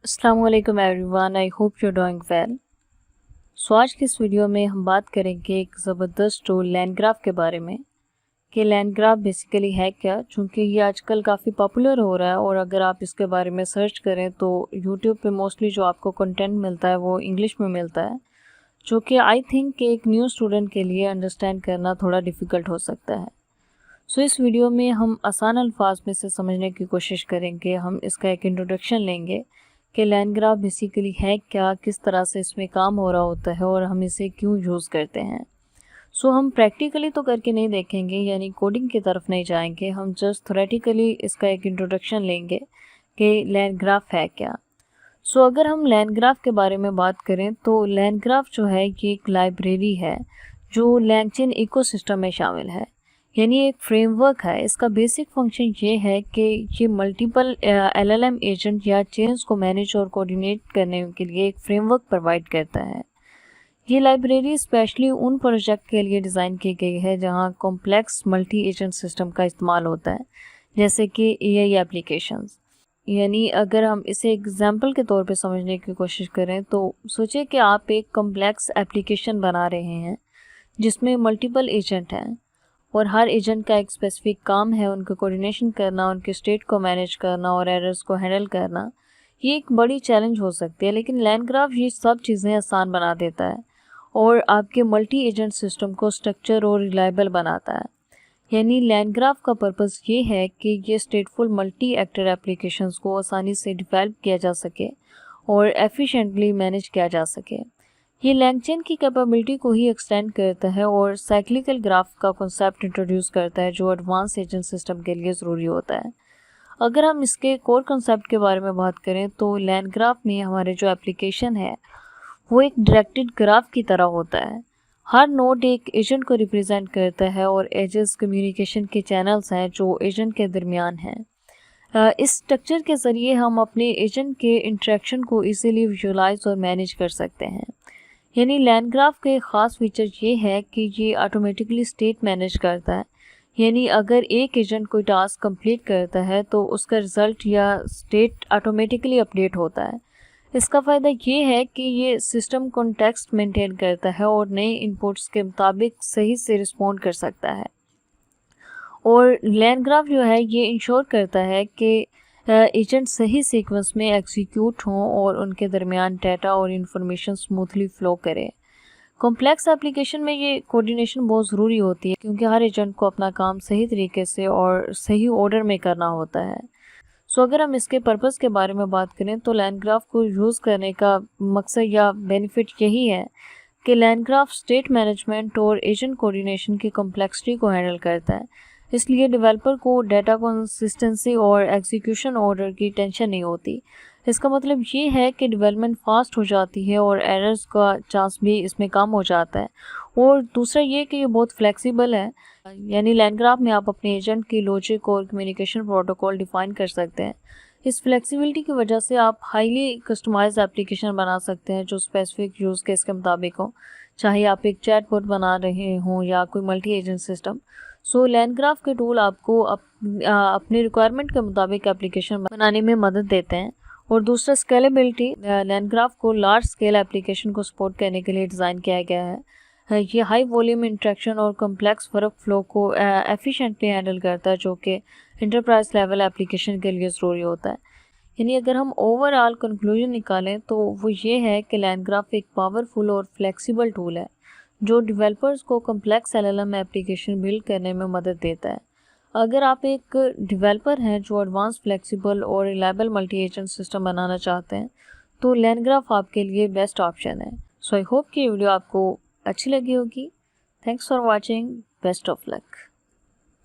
अस्सलामुअलैकुम everyone, I hope you doing well. So आज की इस वीडियो में हम बात करेंगे एक ज़बरदस्त टूल लैंडग्राफ के बारे में कि लैंडग्राफ बेसिकली है क्या, चूँकि ये आजकल काफ़ी पॉपुलर हो रहा है और अगर आप इसके बारे में सर्च करें तो यूट्यूब पे मोस्टली जो आपको कंटेंट मिलता है वो इंग्लिश में मिलता है, जो कि आई थिंक कि एक न्यू स्टूडेंट के लिए अंडरस्टैंड करना थोड़ा डिफ़िकल्ट हो सकता है। सो इस वीडियो में हम आसान अल्फाज में से समझने की कोशिश करेंगे। हम इसका एक इंट्रोडक्शन लेंगे कि लैंडग्राफ बेसिकली है क्या, किस तरह से इसमें काम हो रहा होता है और हम इसे क्यों यूज़ करते हैं। सो हम प्रैक्टिकली तो करके नहीं देखेंगे, यानी कोडिंग की तरफ नहीं जाएंगे, हम जस्ट थ्योरेटिकली इसका एक इंट्रोडक्शन लेंगे कि लैंडग्राफ है क्या। सो अगर हम लैंडग्राफ के बारे में बात करें तो लैंडग्राफ जो है ये एक लाइब्रेरी है जो लैंगचेन इकोसिस्टम में शामिल है, यानी एक फ्रेमवर्क है। इसका बेसिक फंक्शन ये है कि ये मल्टीपल एलएलएम एजेंट या चेन्स को मैनेज और कोऑर्डिनेट करने के लिए एक फ्रेमवर्क प्रोवाइड करता है। ये लाइब्रेरी स्पेशली उन प्रोजेक्ट के लिए डिज़ाइन की गई है जहां कॉम्प्लेक्स मल्टी एजेंट सिस्टम का इस्तेमाल होता है, जैसे कि एआई एप्लीकेशंस। यानी अगर हम इसे एग्जाम्पल के तौर पे समझने की कोशिश करें तो सोचिए कि आप एक कॉम्प्लेक्स एप्लीकेशन बना रहे हैं जिसमें मल्टीपल एजेंट हैं और हर एजेंट का एक स्पेसिफिक काम है उनका कोऑर्डिनेशन करना, उनके स्टेट को मैनेज करना और एरर्स को हैंडल करना। ये एक बड़ी चैलेंज हो सकती है, लेकिन लैंडग्राफ ये सब चीज़ें आसान बना देता है और आपके मल्टी एजेंट सिस्टम को स्ट्रक्चर और रिलायबल बनाता है। यानी लैंडग्राफ का पर्पस ये है कि ये स्टेटफुल मल्टी एक्टर एप्लीकेशंस को आसानी से डेवलप किया जा सके और एफिशिएंटली मैनेज किया जा सके। ये लैंगचेन की कैपेबिलिटी को ही एक्सटेंड करता है और साइक्लिकल ग्राफ का कॉन्सेप्ट इंट्रोड्यूस करता है जो एडवांस एजेंट सिस्टम के लिए ज़रूरी होता है। अगर हम इसके कोर कॉन्सेप्ट के बारे में बात करें तो लैंडग्राफ में हमारे जो एप्लीकेशन है वो एक डायरेक्टेड ग्राफ की तरह होता है। हर नोड एक एजेंट को रिप्रेजेंट करता है और एजेस कम्युनिकेशन के चैनल्स हैं जो एजेंट के दरमियान हैं। इस स्ट्रक्चर के ज़रिए हम अपने एजेंट के इंटरेक्शन को इजीली विजुलाइज और मैनेज कर सकते हैं। यानी लैंडग्राफ का एक ख़ास फीचर ये है कि ये ऑटोमेटिकली स्टेट मैनेज करता है। यानी अगर एक एजेंट कोई टास्क कंप्लीट करता है तो उसका रिज़ल्ट या स्टेट ऑटोमेटिकली अपडेट होता है। इसका फ़ायदा ये है कि ये सिस्टम कॉन्टेक्स्ट मेंटेन करता है और नए इनपुट्स के मुताबिक सही से रिस्पॉन्ड कर सकता है। और लैंडग्राफ जो है ये इंश्योर करता है कि एजेंट सही सीक्वेंस में एग्जीक्यूट हों और उनके दरमियान डाटा और इन्फॉर्मेशन स्मूथली फ़्लो करे। कॉम्प्लेक्स एप्लीकेशन में ये कोऑर्डिनेशन बहुत ज़रूरी होती है क्योंकि हर एजेंट को अपना काम सही तरीके से और सही ऑर्डर में करना होता है। सो अगर हम इसके पर्पस के बारे में बात करें तो लैंडग्राफ को यूज़ करने का मकसद या बेनिफिट यही है कि लैंडग्राफ स्टेट मैनेजमेंट और एजेंट कोऑर्डिनेशन की कॉम्प्लेक्सिटी को हैंडल करता है। इसलिए डेवलपर को डाटा कंसिस्टेंसी और एग्जीक्यूशन ऑर्डर की टेंशन नहीं होती। इसका मतलब ये है कि डेवलपमेंट फास्ट हो जाती है और एरर्स का चांस भी इसमें कम हो जाता है। और दूसरा ये कि ये बहुत फ्लेक्सिबल है, यानी लैंडग्राफ में आप अपने एजेंट की लॉजिक और कम्युनिकेशन प्रोटोकॉल डिफाइन कर सकते हैं। इस फ्लेक्सिबिलिटी की वजह से आप हाईली कस्टमाइज्ड एप्लीकेशन बना सकते हैं जो स्पेसिफिक यूज़ केस के मुताबिक हो, चाहे आप एक चैटबॉट बना रहे हों या कोई मल्टी एजेंट सिस्टम। सो लैंडग्राफ के टूल आपको अपने रिक्वायरमेंट के मुताबिक एप्लीकेशन बनाने में मदद देते हैं। और दूसरा स्केलेबिलिटी, लैंडग्राफ को लार्ज स्केल एप्लीकेशन को सपोर्ट करने के लिए डिज़ाइन किया गया है। ये हाई वॉल्यूम इंटरेक्शन और कम्प्लेक्स वर्क फ्लो को एफिशिएंटली हैंडल करता है जो कि इंटरप्राइज लेवल एप्लीकेशन के लिए ज़रूरी होता है। यानी अगर हम ओवरऑल कंक्लूजन निकालें तो वो ये है कि लैंडग्राफ एक पावरफुल और फ्लेक्सिबल टूल है जो डेवलपर्स को कम्प्लेक्स एलएलएम एप्लीकेशन बिल्ड करने में मदद देता है। अगर आप एक डेवलपर हैं जो एडवांस फ्लेक्सिबल और रिलायबल मल्टी एजेंट सिस्टम बनाना चाहते हैं तो लैंडग्राफ आपके लिए बेस्ट ऑप्शन है। सो आई होप कि वीडियो आपको अच्छी लगी होगी। Thanks for watching, best of luck.